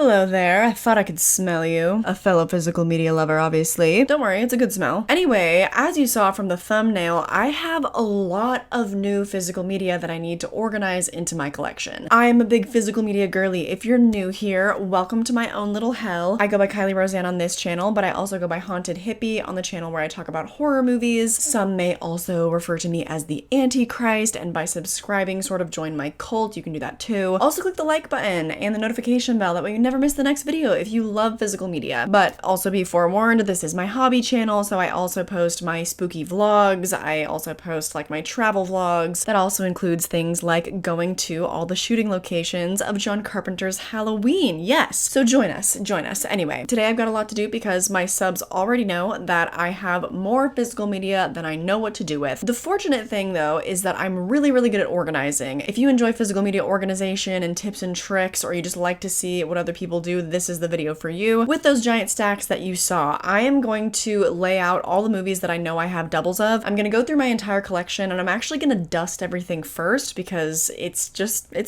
Hello there, I thought I could smell you. A fellow physical media lover, obviously. Don't worry, it's a good smell. Anyway, as you saw from the thumbnail, I have a lot of new physical media that I need to organize into my collection. I am a big physical media girly. If you're new here, welcome to my own little hell. I go by Kylie Roseanne on this channel, but I also go by Haunted Hippie on the channel where I talk about horror movies. Some may also refer to me as the Antichrist, and by subscribing, sort of join my cult. You can do that too. Also click the like button and the notification bell, that way you never miss the next video if you love physical media. But also be forewarned, this is my hobby channel, so I also post my spooky vlogs. I also post like my travel vlogs. That also includes things like going to all the shooting locations of John Carpenter's Halloween. Yes, so join us. Anyway, today I've got a lot to do because my subs already know that I have more physical media than I know what to do with. The fortunate thing though is that I'm really good at organizing. If you enjoy physical media organization and tips and tricks, or you just like to see what other people do, this is the video for you. With those giant stacks that you saw, I am going to lay out all the movies that I know I have doubles of. I'm gonna go through my entire collection, and I'm actually gonna dust everything first because it's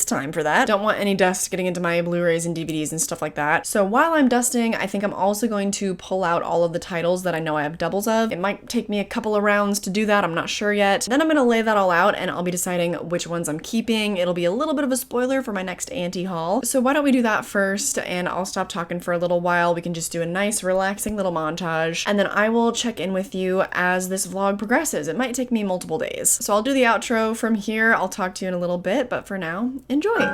time for that. Don't want any dust getting into my Blu-rays and DVDs and stuff like that. So while I'm dusting, I think I'm also going to pull out all of the titles that I know I have doubles of. It might take me a couple of rounds to do that, I'm not sure yet. Then I'm gonna lay that all out and I'll be deciding which ones I'm keeping. It'll be a little bit of a spoiler for my next anti-haul. So why don't we do that first, and I'll stop talking for a little while. We can just do a nice relaxing little montage, and then I will check in with you as this vlog progresses. It might take me multiple days. So I'll do the outro from here. I'll talk to you in a little bit, but for now, enjoy.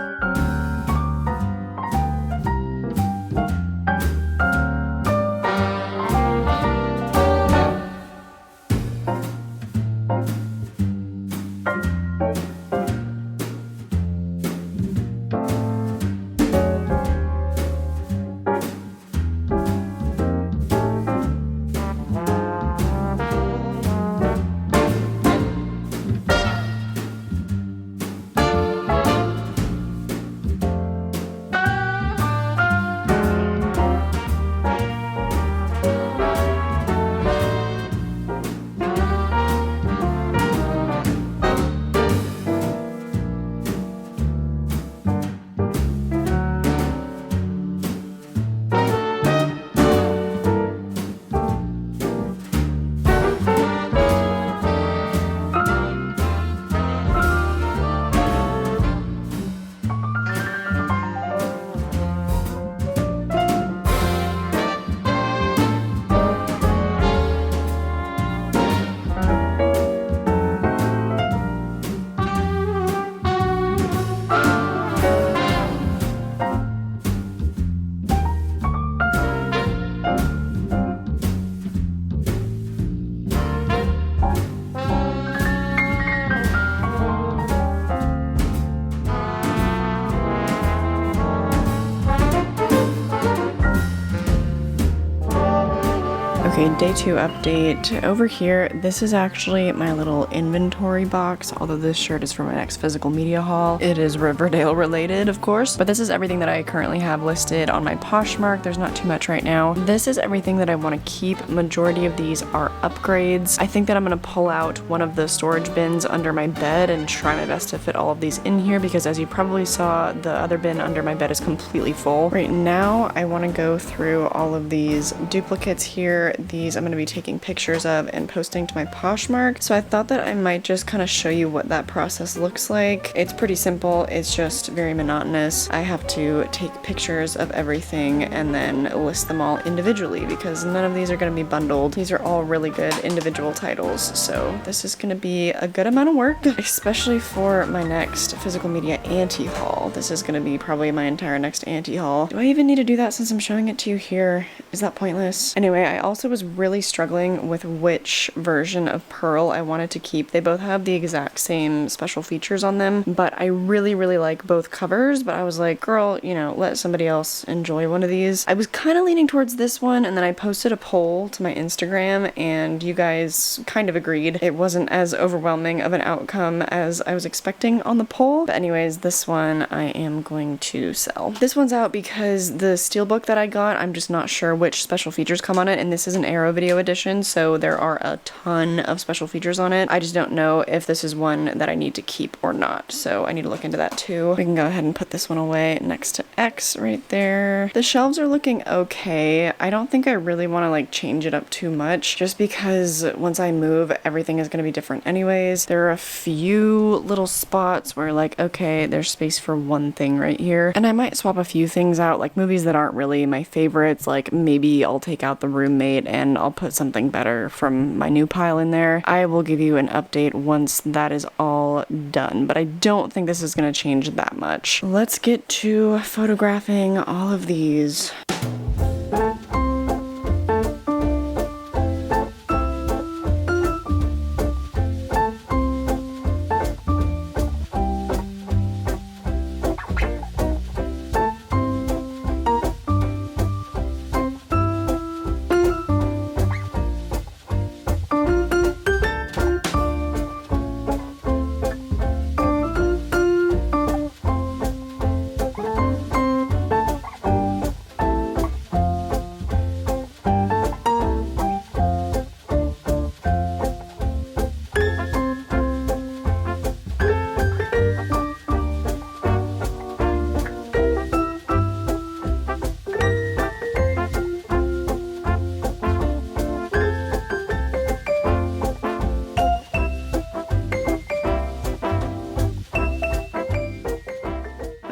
Okay, day 2 update. Over here, this is actually my little inventory box, although this shirt is for my next physical media haul. It is Riverdale related, of course, but this is everything that I currently have listed on my Poshmark. There's not too much right now. This is everything that I want to keep. Majority of these are upgrades. I think that I'm going to pull out one of the storage bins under my bed and try my best to fit all of these in here, because as you probably saw, the other bin under my bed is completely full. Right now, I want to go through all of these duplicates here. These I'm going to be taking pictures of and posting to my Poshmark. So I thought that I might just kind of show you what that process looks like. It's pretty simple. It's just very monotonous. I have to take pictures of everything and then list them all individually, because none of these are going to be bundled. These are all really good individual titles. So this is going to be a good amount of work, especially for my next physical media anti-haul. This is going to be probably my entire next anti-haul. Do I even need to do that since I'm showing it to you here? Is that pointless? Anyway, I also was really struggling with which version of Pearl I wanted to keep. They both have the exact same special features on them, but I really like both covers, but I was like, girl, you know, let somebody else enjoy one of these. I was kind of leaning towards this one, and then I posted a poll to my Instagram, and you guys kind of agreed. It wasn't as overwhelming of an outcome as I was expecting on the poll, but anyways, this one I am going to sell. This one's out because the steelbook that I got, I'm just not sure which special features come on it, and this isn't Arrow video edition, so there are a ton of special features on it. I just don't know if this is one that I need to keep or not, so I need to look into that too. We can go ahead and put this one away next to X right there. The shelves are looking okay. I don't think I really want to like change it up too much, just because once I move, everything is going to be different anyways. There are a few little spots where like, okay, there's space for one thing right here, and I might swap a few things out, like movies that aren't really my favorites. Like maybe I'll take out The Roommate and I'll put something better from my new pile in there. I will give you an update once that is all done, but I don't think this is going to change that much. Let's get to photographing all of these.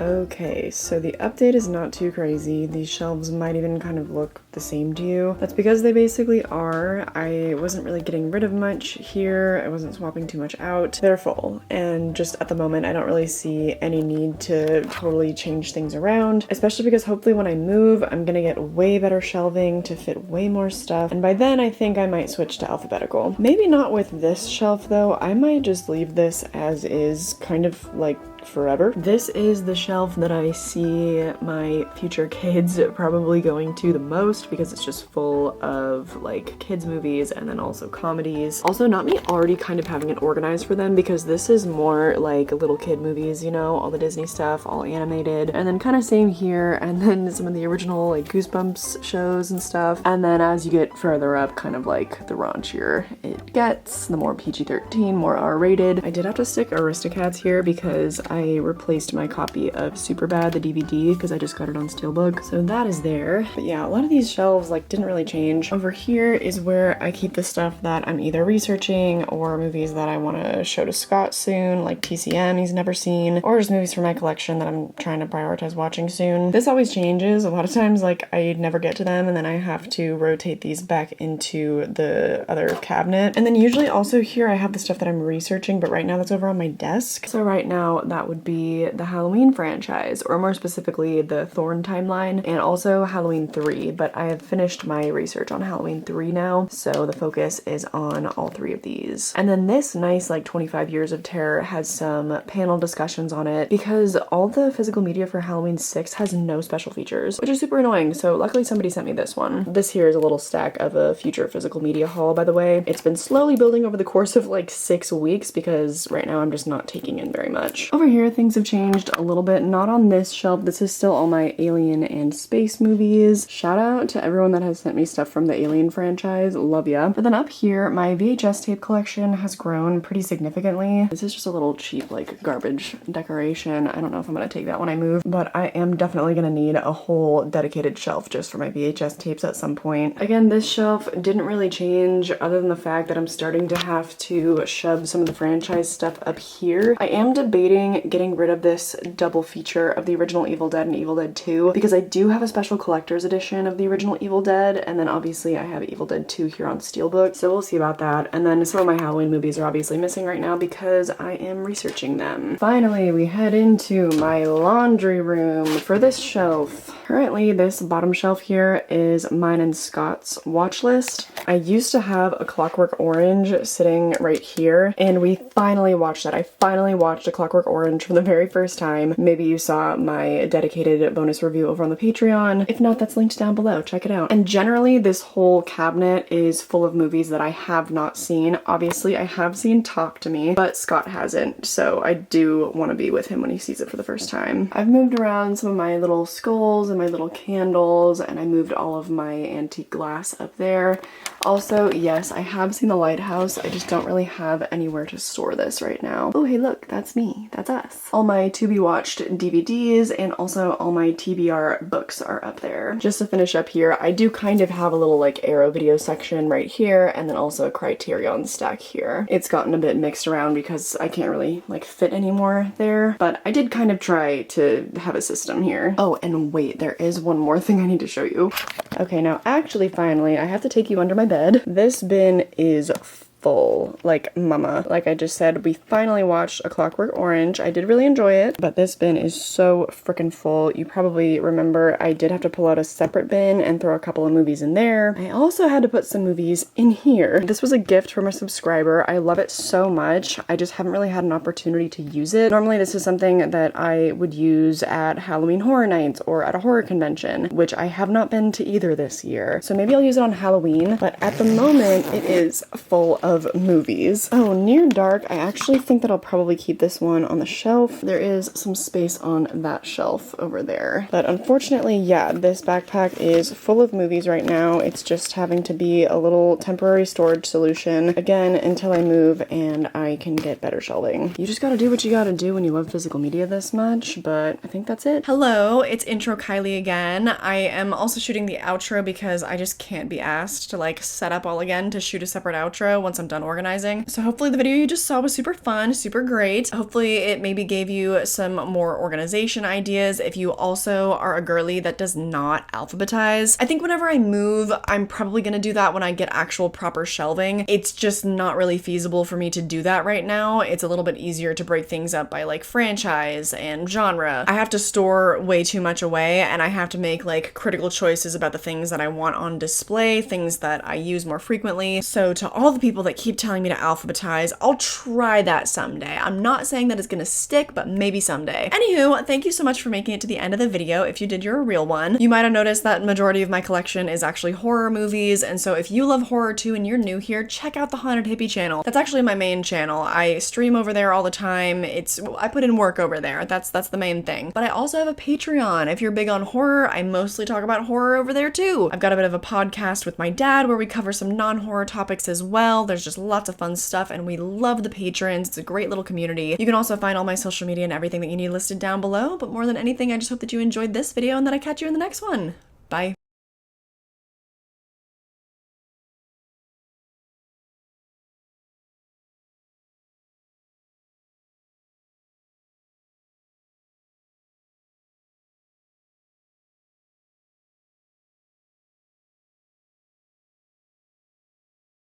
Okay, so the update is not too crazy. These shelves might even kind of look the same to you. That's because they basically are. I wasn't really getting rid of much here. I wasn't swapping too much out. They're full, and just at the moment I don't really see any need to totally change things around, especially because hopefully when I move I'm gonna get way better shelving to fit way more stuff, and by then I think I might switch to alphabetical. Maybe not with this shelf though. I might just leave this as is, kind of like forever. This is the shelf that I see my future kids probably going to the most, because it's just full of like kids movies and then also comedies. Also, not me already kind of having it organized for them, because this is more like little kid movies, you know, all the Disney stuff, all animated, and then kind of same here, and then some of the original like Goosebumps shows and stuff. And then as you get further up, kind of like the raunchier it gets, the more PG-13, more R-rated. I did have to stick Aristocats here because I replaced my copy of Superbad, the DVD, because I just got it on Steelbook, so that is there. But yeah, a lot of these shelves like didn't really change. Over here is where I keep the stuff that I'm either researching or movies that I want to show to Scott soon, like TCM he's never seen, or just movies from my collection that I'm trying to prioritize watching soon. This always changes. A lot of times like I never get to them, and then I have to rotate these back into the other cabinet. And then usually also here I have the stuff that I'm researching, but right now that's over on my desk. So right now that would be the Halloween franchise, or more specifically the Thorn timeline, and also Halloween 3, but I have finished my research on Halloween 3 now, so the focus is on all three of these. And then this nice like 25 Years of Terror has some panel discussions on it, because all the physical media for Halloween 6 has no special features, which is super annoying, so luckily somebody sent me this one. This here is a little stack of a future physical media haul, by the way. It's been slowly building over the course of like 6 weeks, because right now I'm just not taking in very much. Over here, things have changed a little bit. Not on this shelf. This is still all my Alien and space movies. Shout out to everyone that has sent me stuff from the Alien franchise. Love ya. But then up here, my VHS tape collection has grown pretty significantly. This is just a little cheap, like, garbage decoration. I don't know if I'm gonna take that when I move, but I am definitely gonna need a whole dedicated shelf just for my VHS tapes at some point. Again, this shelf didn't really change other than the fact that I'm starting to have to shove some of the franchise stuff up here. I am debating getting rid of this double feature of the original Evil Dead and Evil Dead 2, because I do have a special collector's edition of the original Evil Dead, and then obviously I have Evil Dead 2 here on Steelbook, so we'll see about that. And then some of my Halloween movies are obviously missing right now because I am researching them. Finally, we head into my laundry room. For this shelf, currently this bottom shelf here is mine and Scott's watch list. I used to have A Clockwork Orange sitting right here, and we finally watched that. I finally watched A Clockwork Orange Orange for the very first time, maybe you saw my dedicated bonus review over on the Patreon. If not, that's linked down below. Check it out. And generally, this whole cabinet is full of movies that I have not seen. Obviously, I have seen Talk to Me, but Scott hasn't, so I do want to be with him when he sees it for the first time. I've moved around some of my little skulls and my little candles, and I moved all of my antique glass up there. Also, yes, I have seen The Lighthouse. I just don't really have anywhere to store this right now. Oh, hey, look, that's me. That's us. All my to-be-watched DVDs and also all my TBR books are up there. Just to finish up here, I do kind of have a little like Arrow video section right here, and then also a Criterion stack here. It's gotten a bit mixed around because I can't really like fit anymore there, but I did kind of try to have a system here. Oh, and wait, there is one more thing I need to show you. Okay, now actually finally, I have to take you under my bed. This bin is full, like mama. Like I just said, we finally watched A Clockwork Orange. I did really enjoy it, but this bin is so freaking full. You probably remember I did have to pull out a separate bin and throw a couple of movies in there. I also had to put some movies in here. This was a gift from a subscriber. I love it so much. I just haven't really had an opportunity to use it. Normally this is something that I would use at Halloween Horror Nights or at a horror convention, which I have not been to either this year. So maybe I'll use it on Halloween, but at the moment it is full of movies. Oh, Near Dark, I actually think that I'll probably keep this one on the shelf. There is some space on that shelf over there. But unfortunately, yeah, this backpack is full of movies right now. It's just having to be a little temporary storage solution, again, until I move and I can get better shelving. You just gotta do what you gotta do when you love physical media this much, but I think that's it. Hello, it's Intro Kylie again. I am also shooting the outro because I just can't be asked to like set up all again to shoot a separate outro once I'm done organizing. So hopefully the video you just saw was super fun, super great. Hopefully it maybe gave you some more organization ideas if you also are a girly that does not alphabetize. I think whenever I move, I'm probably gonna do that when I get actual proper shelving. It's just not really feasible for me to do that right now. It's a little bit easier to break things up by like franchise and genre. I have to store way too much away, and I have to make like critical choices about the things that I want on display, things that I use more frequently. So to all the people that keep telling me to alphabetize, I'll try that someday. I'm not saying that it's gonna stick, but maybe someday. Anywho, thank you so much for making it to the end of the video. If you did, you're a real one. You might have noticed that majority of my collection is actually horror movies, and so if you love horror too and you're new here, check out the Haunted Hippie channel. That's actually my main channel. I stream over there all the time. I put in work over there. That's the main thing. But I also have a Patreon. If you're big on horror, I mostly talk about horror over there too. I've got a bit of a podcast with my dad where we cover some non-horror topics as well. There's just lots of fun stuff, and we love the patrons. It's a great little community. You can also find all my social media and everything that you need listed down below, but more than anything, I just hope that you enjoyed this video and that I catch you in the next one.